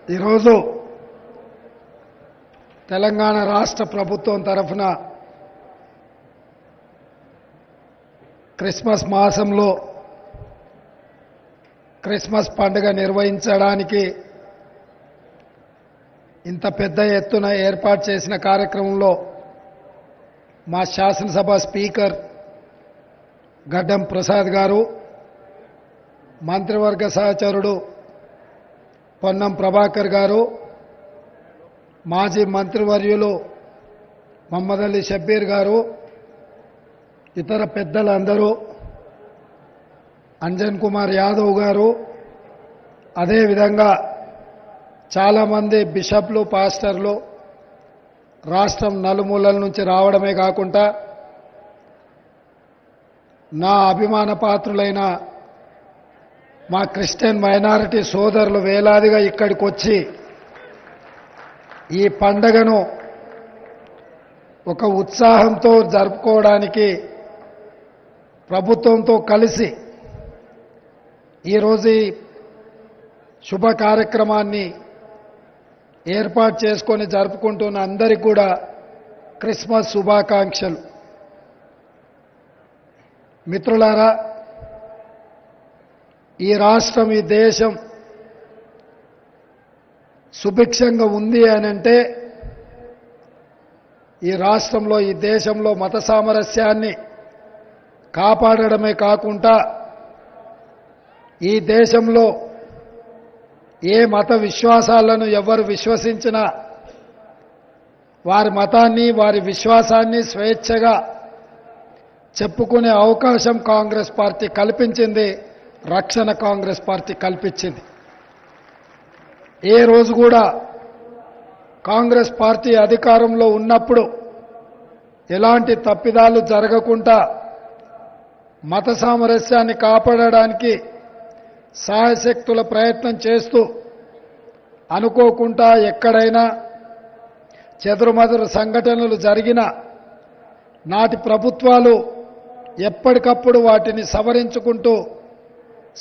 ఈరోజు తెలంగాణ రాష్ట్ర ప్రభుత్వం తరఫున క్రిస్మస్ మాసంలో క్రిస్మస్ పండుగ నిర్వహించడానికి ఇంత పెద్ద ఎత్తున ఏర్పాటు చేసిన కార్యక్రమంలో మా శాసనసభ స్పీకర్ గడ్డం ప్రసాద్ గారు, మంత్రివర్గ సహచరుడు పొన్నం ప్రభాకర్ గారు, మాజీ మంత్రివర్యులు మహమ్మద్ అలీ షబ్బీర్ గారు, ఇతర పెద్దలందరూ, అంజన్ కుమార్ యాదవ్ గారు, అదేవిధంగా చాలామంది బిషప్లు, పాస్టర్లు రాష్ట్రం నలుమూలల నుంచి రావడమే కాకుండా నా అభిమాన పాత్రులైన మా క్రిస్టియన్ మైనారిటీ సోదరులు వేలాదిగా ఇక్కడికి వచ్చి ఈ పండగను ఒక ఉత్సాహంతో జరుపుకోవడానికి ప్రభుత్వంతో కలిసి ఈరోజు ఈ శుభ కార్యక్రమాన్ని ఏర్పాటు చేసుకొని జరుపుకుంటున్న అందరికీ కూడా క్రిస్మస్ శుభాకాంక్షలు. మిత్రులారా, ఈ రాష్ట్రం, ఈ దేశం సుభిక్షంగా ఉంది అనంటే ఈ రాష్ట్రంలో, ఈ దేశంలో మత సామరస్యాన్ని కాపాడడమే కాకుండా ఈ దేశంలో ఏ మత విశ్వాసాలను ఎవరు విశ్వసించినా వారి మతాన్ని, వారి విశ్వాసాన్ని స్వేచ్ఛగా చెప్పుకునే అవకాశం కాంగ్రెస్ పార్టీ కల్పించింది, రక్షణ కాంగ్రెస్ పార్టీ కల్పించింది. ఏ రోజు కూడా కాంగ్రెస్ పార్టీ అధికారంలో ఉన్నప్పుడు ఎలాంటి తప్పిదాలు జరగకుండా మత సామరస్యాన్ని కాపాడడానికి సాయశక్తుల ప్రయత్నం చేస్తూ అనుకోకుండా ఎక్కడైనా చెదురుమదురు సంఘటనలు జరిగినా నాటి ప్రభుత్వాలు ఎప్పటికప్పుడు వాటిని సవరించుకుంటూ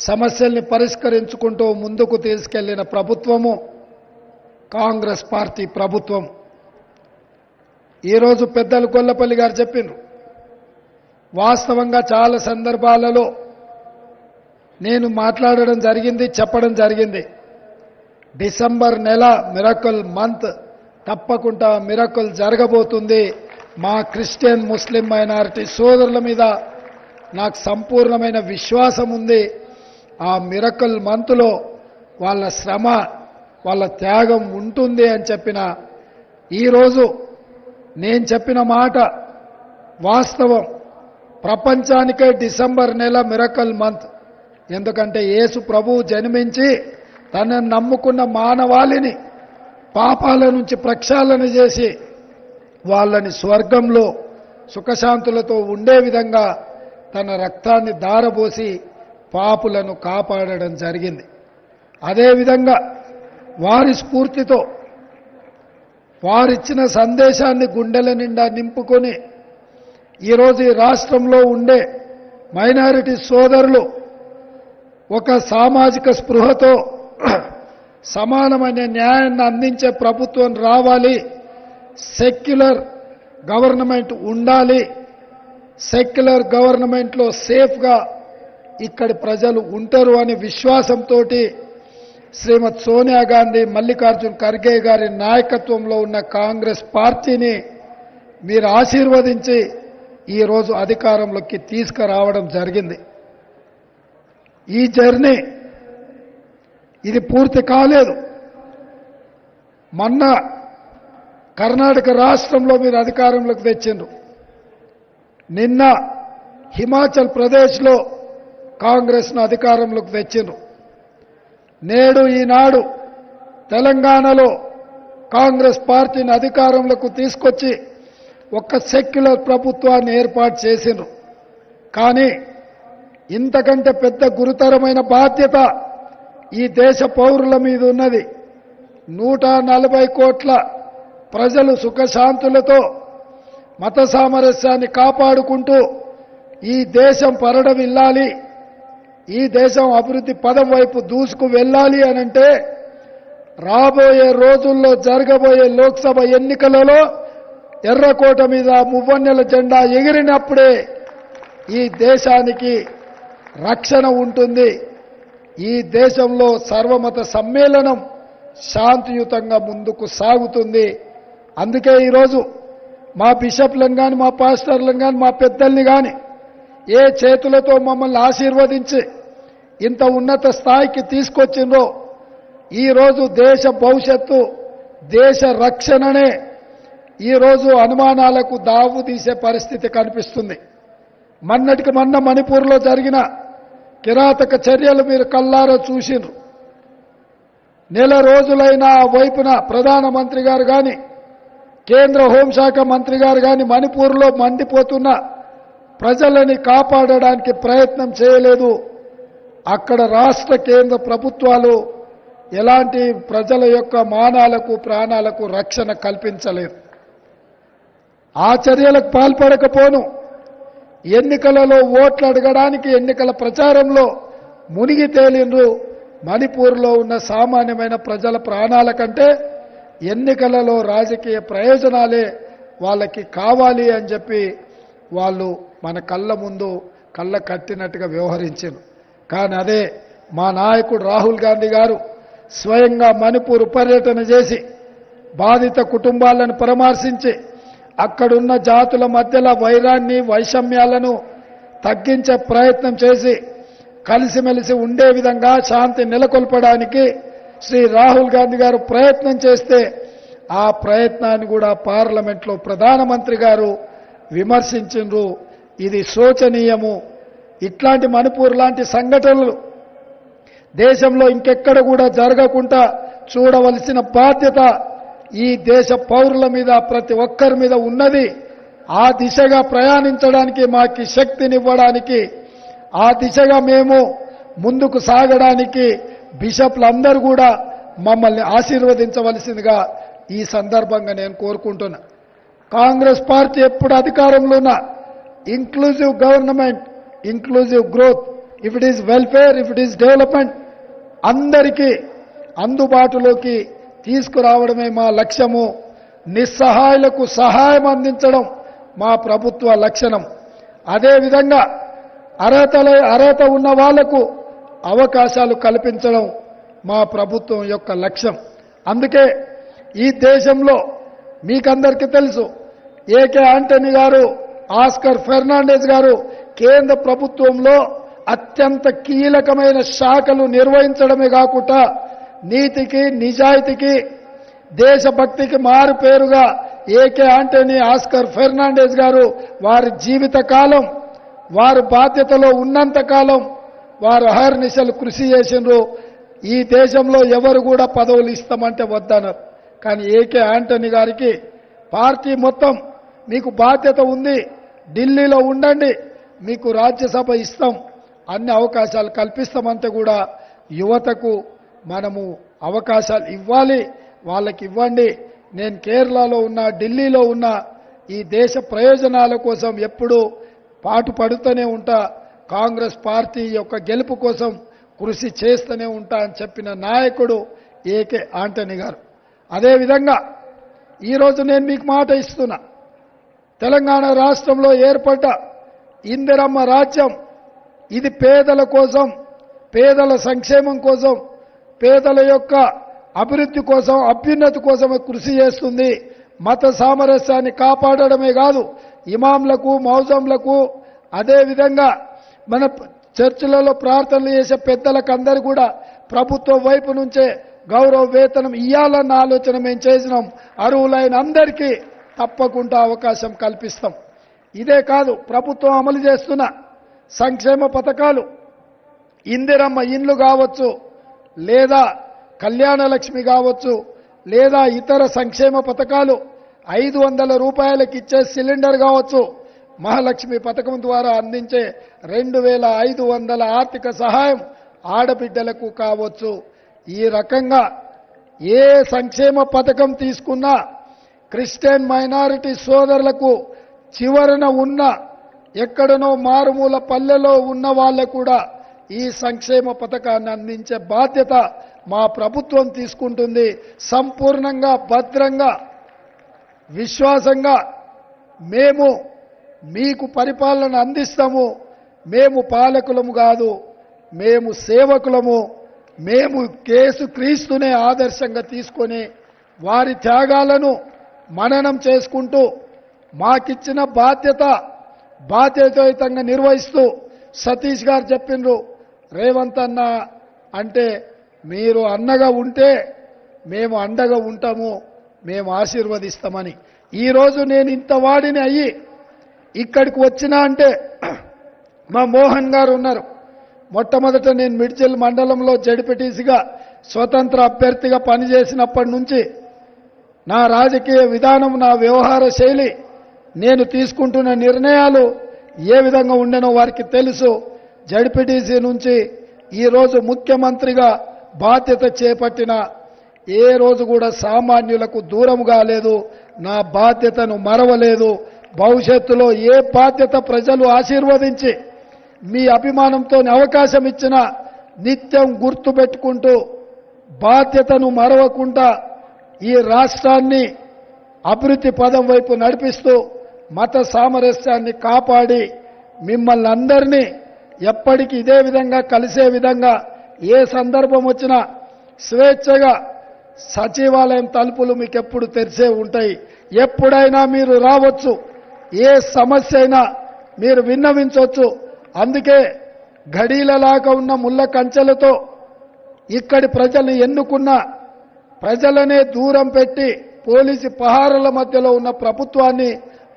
సమస్యల్ని పరిష్కరించుకుంటూ ముందుకు తీసుకెళ్లిన ప్రభుత్వము కాంగ్రెస్ పార్టీ ప్రభుత్వం. ఈరోజు పెద్దలు గొల్లపల్లి గారు చెప్పిండ్రు, వాస్తవంగా చాలా సందర్భాలలో నేను మాట్లాడడం జరిగింది, చెప్పడం జరిగింది. డిసెంబర్ నెల మిరకల్ మంత్, తప్పకుండా మిరకల్ జరగబోతుంది. మా క్రిస్టియన్, ముస్లిం మైనారిటీ సోదరుల మీద నాకు సంపూర్ణమైన విశ్వాసం ఉంది. ఆ మిరకల్ మంత్లో వాళ్ళ శ్రమ, వాళ్ళ త్యాగం ఉంటుంది అని చెప్పిన ఈరోజు నేను చెప్పిన మాట వాస్తవం. ప్రపంచానికే డిసెంబర్ నెల మిరకల్ మంత్. ఎందుకంటే యేసు ప్రభువు జన్మించి తనను నమ్ముకున్న మానవాళిని పాపాల నుంచి ప్రక్షాళన చేసి వాళ్ళని స్వర్గంలో సుఖశాంతులతో ఉండే విధంగా తన రక్తాన్ని ధారపోసి పాపులను కాపాడడం జరిగింది. అదేవిధంగా వారి స్ఫూర్తితో వారిచ్చిన సందేశాన్ని గుండెల నిండా నింపుకొని ఈరోజు ఈ రాష్ట్రంలో ఉండే మైనారిటీ సోదరులు ఒక సామాజిక స్పృహతో సమానమైన న్యాయాన్ని అందించే ప్రభుత్వం రావాలి, సెక్యులర్ గవర్నమెంట్ ఉండాలి, సెక్యులర్ గవర్నమెంట్లో సేఫ్గా ఇక్కడి ప్రజలు ఉంటారు అనే విశ్వాసంతో శ్రీమతి సోనియా గాంధీ, మల్లికార్జున్ ఖర్గే గారి నాయకత్వంలో ఉన్న కాంగ్రెస్ పార్టీని మీరు ఆశీర్వదించి ఈరోజు అధికారంలోకి తీసుకురావడం జరిగింది. ఈ జర్నీ ఇది పూర్తి కాలేదు. మొన్న కర్ణాటక రాష్ట్రంలో మీరు అధికారంలోకి తెచ్చిండ్రు. నిన్న హిమాచల్ ప్రదేశ్లో కాంగ్రెస్ను అధికారంలోకి తెచ్చిండ్రు. నేడు ఈనాడు తెలంగాణలో కాంగ్రెస్ పార్టీని అధికారంలోకి తీసుకొచ్చి ఒక సెక్యులర్ ప్రభుత్వాన్ని ఏర్పాటు చేసిండ్రు. కానీ ఇంతకంటే పెద్ద గురుతరమైన బాధ్యత ఈ దేశ పౌరుల మీద ఉన్నది. 140 కోట్ల ప్రజలు సుఖశాంతులతో మత సామరస్యాన్ని కాపాడుకుంటూ ఈ దేశం పరడవిల్లాలి, ఈ దేశం అభివృద్ధి పదం వైపు దూసుకు వెళ్ళాలి అనంటే రాబోయే రోజుల్లో జరగబోయే లోక్సభ ఎన్నికలలో ఎర్రకోట మీద మువ్వన్నెల జెండా ఎగిరినప్పుడే ఈ దేశానికి రక్షణ ఉంటుంది. ఈ దేశంలో సర్వమత సమ్మేళనం శాంతియుతంగా ముందుకు సాగుతుంది. అందుకే ఈరోజు మా బిషప్లను కానీ మా పాస్టర్లను కానీ మా పెద్దల్ని కానీ ఏ చేతులతో మమ్మల్ని ఆశీర్వదించి ఇంత ఉన్నత స్థాయికి తీసుకొచ్చిండ్రో ఈరోజు దేశ భవిష్యత్తు దేశ రక్షణనే ఈరోజు అనుమానాలకు దావు తీసే పరిస్థితి కనిపిస్తుంది. మొన్నటికి మొన్న మణిపూర్లో జరిగిన కిరాతక చర్యలు మీరు కల్లారా చూసిండ్రు. నెల రోజులైన వైపున ప్రధానమంత్రి గారు కానీ కేంద్ర హోంశాఖ మంత్రి గారు కానీ మణిపూర్లో మండిపోతున్న ప్రజలని కాపాడడానికి ప్రయత్నం చేయలేదు. అక్కడ రాష్ట్ర కేంద్ర ప్రభుత్వాలు ఎలాంటి ప్రజల యొక్క మానాలకు ప్రాణాలకు రక్షణ కల్పించలేదు. ఆ చర్యలకు పాల్పడకపోను ఎన్నికలలో ఓట్లు అడగడానికి ఎన్నికల ప్రచారంలో మునిగి తేలిండ్రు. మణిపూర్లో ఉన్న సామాన్యమైన ప్రజల ప్రాణాల కంటే ఎన్నికలలో రాజకీయ ప్రయోజనాలే వాళ్ళకి కావాలి అని చెప్పి వాళ్ళు మన కళ్ళ ముందు కళ్ళ కట్టినట్టుగా వ్యవహరించారు. కానీ అదే మా నాయకుడు రాహుల్ గాంధీ గారు స్వయంగా మణిపూర్ పర్యటన చేసి బాధిత కుటుంబాలను పరామర్శించి అక్కడున్న జాతుల మధ్యలో వైరాన్ని వైషమ్యాలను తగ్గించే ప్రయత్నం చేసి కలిసిమెలిసి ఉండే విధంగా శాంతి నెలకొల్పడానికి శ్రీ రాహుల్ గాంధీ గారు ప్రయత్నం చేస్తే ఆ ప్రయత్నాన్ని కూడా పార్లమెంట్లో ప్రధానమంత్రి గారు విమర్శించిండ్రు. ఇది శోచనీయము. ఇట్లాంటి మణిపూర్ లాంటి సంఘటనలు దేశంలో ఇంకెక్కడ కూడా జరగకుండా చూడవలసిన బాధ్యత ఈ దేశ పౌరుల మీద ప్రతి ఒక్కరి మీద ఉన్నది. ఆ దిశగా ప్రయాణించడానికి మాకు శక్తినివ్వడానికి ఆ దిశగా మేము ముందుకు సాగడానికి బిషప్లందరూ కూడా మమ్మల్ని ఆశీర్వదించవలసిందిగా ఈ సందర్భంగా నేను కోరుకుంటున్నా. కాంగ్రెస్ పార్టీ ఎప్పుడు అధికారంలో ఉన్న inclusive government, inclusive growth, if it is welfare, if it is development అందరికీ అందుబాటులోకి తీసుకురావడమే మా లక్ష్యము. నిస్సహాయులకు సహాయం అందించడం మా ప్రభుత్వ లక్షణం. అదేవిధంగా అర్హత ఉన్న వాళ్లకు అవకాశాలు కల్పించడం మా ప్రభుత్వం యొక్క లక్ష్యం. అందుకే ఈ దేశంలో మీకందరికీ తెలుసు ఏకే ఆంటనీ గారు, ఆస్కర్ ఫెర్నాండెస్ గారు కేంద్ర ప్రభుత్వంలో అత్యంత కీలకమైన శాఖలు నిర్వహించడమే కాకుండా నీతికి నిజాయితీకి దేశభక్తికి మారు పేరుగా ఏకే ఆంటనీ, ఆస్కర్ ఫెర్నాండెస్ గారు వారి జీవిత కాలం వారు బాధ్యతలో ఉన్నంత కాలం వారు అహర్నిశలు కృషి చేసిండ్రు. ఈ దేశంలో ఎవరు కూడా పదవులు ఇస్తామంటే వద్దన్నారు. కానీ ఏకే ఆంటనీ గారికి పార్టీ మొత్తం మీకు బాధ్యత ఉంది, ఢిల్లీలో ఉండండి, మీకు రాజ్యసభ ఇస్తాం, అన్ని అవకాశాలు కల్పిస్తామంటే కూడా యువతకు మనము అవకాశాలు ఇవ్వాలి, వాళ్ళకి ఇవ్వండి. నేను కేరళలో ఉన్నా, ఢిల్లీలో ఉన్నా ఈ దేశ ప్రయోజనాల కోసం ఎప్పుడూ పాటుపడుతూనే ఉంటా. కాంగ్రెస్ పార్టీ యొక్క గెలుపు కోసం కృషి చేస్తూనే ఉంటా అని చెప్పిన నాయకుడు ఏకే ఆంటనీ గారు. అదేవిధంగా ఈరోజు నేను మీకు మాట ఇస్తున్నా, తెలంగాణ రాష్ట్రంలో ఏర్పడ్డ ఇందిరమ్మ రాజ్యం ఇది పేదల కోసం, పేదల సంక్షేమం కోసం, పేదల యొక్క అభివృద్ధి కోసం, అభ్యున్నతి కోసమే కృషి చేస్తుంది. మత సామరస్యాన్ని కాపాడడమే కాదు, ఇమాంలకు మౌజంలకు అదేవిధంగా మన చర్చిలలో ప్రార్థనలు చేసే పెద్దలకు అందరూ కూడా ప్రభుత్వం వైపు నుంచే గౌరవ వేతనం ఇవ్వాలన్న ఆలోచన మేము చేసినాం. అర్హులైన అందరికీ తప్పకుండా అవకాశం కల్పిస్తాం. ఇదే కాదు, ప్రభుత్వం అమలు చేస్తున్న సంక్షేమ పథకాలు ఇందిరమ్మ ఇండ్లు కావచ్చు, లేదా కళ్యాణ లక్ష్మి కావచ్చు, లేదా ఇతర సంక్షేమ పథకాలు 500 రూపాయలకి ఇచ్చే సిలిండర్ కావచ్చు, మహాలక్ష్మి పథకం ద్వారా అందించే 2500 ఆర్థిక సహాయం ఆడబిడ్డలకు కావచ్చు. ఈ రకంగా ఏ సంక్షేమ పథకం తీసుకున్నా క్రిస్టియన్ మైనారిటీ సోదరులకు చివరన ఉన్న ఎక్కడనో మారుమూల పల్లెలో ఉన్న వాళ్ళకు కూడా ఈ సంక్షేమ పథకాన్ని అందించే బాధ్యత మా ప్రభుత్వం తీసుకుంటుంది. సంపూర్ణంగా భద్రంగా విశ్వాసంగా మేము మీకు పరిపాలన అందిస్తాము. మేము పాలకులము కాదు, మేము సేవకులము. మేము యేసుక్రీస్తునే ఆదర్శంగా తీసుకొని వారి త్యాగాలను మననం చేసుకుంటూ మాకిచ్చిన బాధ్యతాయుతంగా నిర్వహిస్తూ సతీష్ గారు చెప్పిండ్రు, రేవంత్ అన్న అంటే మీరు అన్నగా ఉంటే మేము అండగా ఉంటాము, మేము ఆశీర్వదిస్తామని. ఈరోజు నేను ఇంత వాడిని అయ్యి ఇక్కడికి వచ్చినా అంటే మా మోహన్ గారు ఉన్నారు. మొట్టమొదట నేను మిడ్చల్ మండలంలో జడ్పీటీసీగా స్వతంత్ర అభ్యర్థిగా పనిచేసినప్పటి నుంచి నా రాజకీయ విధానం, నా వ్యవహార శైలి, నేను తీసుకుంటున్న నిర్ణయాలు ఏ విధంగా ఉండేనో వారికి తెలుసు. జడ్పీటీసీ నుంచి ఈరోజు ముఖ్యమంత్రిగా బాధ్యత చేపట్టిన ఏ రోజు కూడా సామాన్యులకు దూరం కాలేదు, నా బాధ్యతను మరవలేదు. భవిష్యత్తులో ఏ బాధ్యత ప్రజలు ఆశీర్వదించి మీ అభిమానంతో అవకాశం ఇచ్చిన నిత్యం గుర్తుపెట్టుకుంటూ బాధ్యతను మరవకుండా ఈ రాష్ట్రాన్ని అభివృద్ధి పదం వైపు నడిపిస్తూ మత సామరస్యాన్ని కాపాడి మిమ్మల్ని అందరినీ ఎప్పటికీ ఇదే విధంగా కలిసే విధంగా ఏ సందర్భం వచ్చినా స్వేచ్ఛగా సచివాలయం తలుపులు మీకు ఎప్పుడు తెరిసే ఉంటాయి. ఎప్పుడైనా మీరు రావచ్చు, ఏ సమస్య అయినా మీరు విన్నవించవచ్చు. అందుకే ఘడీలలాగా ఉన్న ముళ్ళ కంచెలతో ఇక్కడి ప్రజల్ని ఎన్నుకున్న ప్రజలనే దూరం పెట్టి పోలీసు పహారాల మధ్యలో ఉన్న ప్రభుత్వాన్ని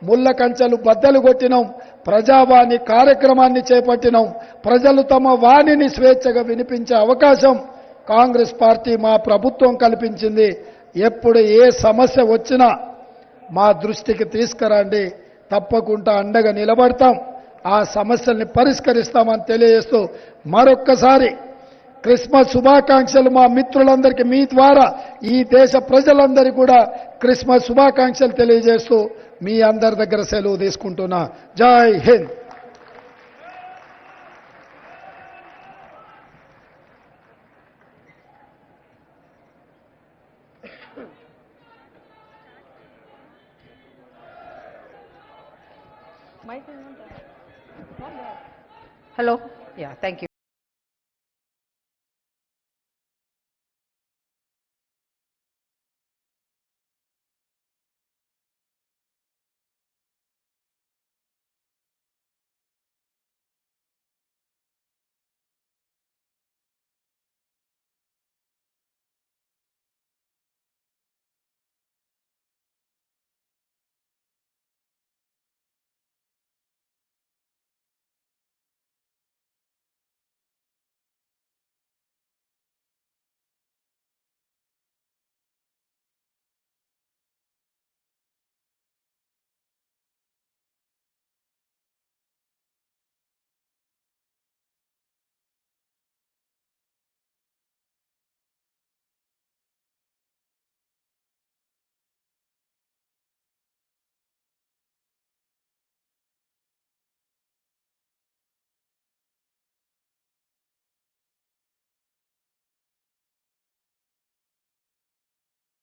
ముళ్ళ కంచెలు బద్దలు కొట్టినాం. ప్రజావాణి కార్యక్రమాన్ని చేపట్టినాం. ప్రజలు తమ వాణిని స్వేచ్ఛగా వినిపించే అవకాశం కాంగ్రెస్ పార్టీ మా ప్రభుత్వం కల్పించింది. ఎప్పుడు ఏ సమస్య వచ్చినా మా దృష్టికి తీసుకురండి, తప్పకుండా అండగా నిలబడతాం, ఆ సమస్యల్ని పరిష్కరిస్తామని తెలియజేస్తూ మరొక్కసారి క్రిస్మస్ శుభాకాంక్షలు మా మిత్రులందరికీ మీ ద్వారా ఈ దేశ ప్రజలందరికీ కూడా క్రిస్మస్ శుభాకాంక్షలు తెలియజేస్తూ మీ అందరి దగ్గర సెలవు తీసుకుంటున్నా. జై Hind. Hello. Yeah, thank you.